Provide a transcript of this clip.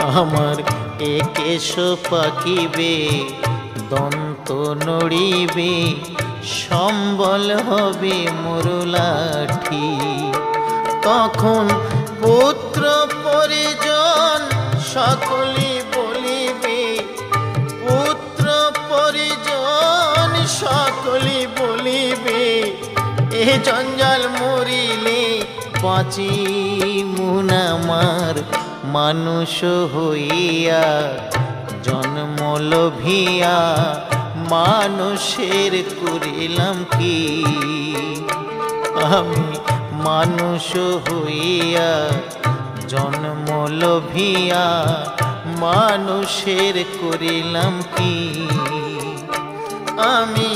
আমার একেশ পাকিবে দন্ত নড়িবে সম্বল হবে মুরলাঠি। তখন পুত্র পরিজন সকলে বলিবে, পুত্র পরিজন সকলে বলিবে, এ জঞ্জাল মরিলে বাঁচি মুনামার মানুষ হইয়া। জন্ম লোভিয়া মানুষের করিলাম কি, আমি মানুষ হইয়া জন্ম লোভিয়া মানুষের করিলাম কি। আমি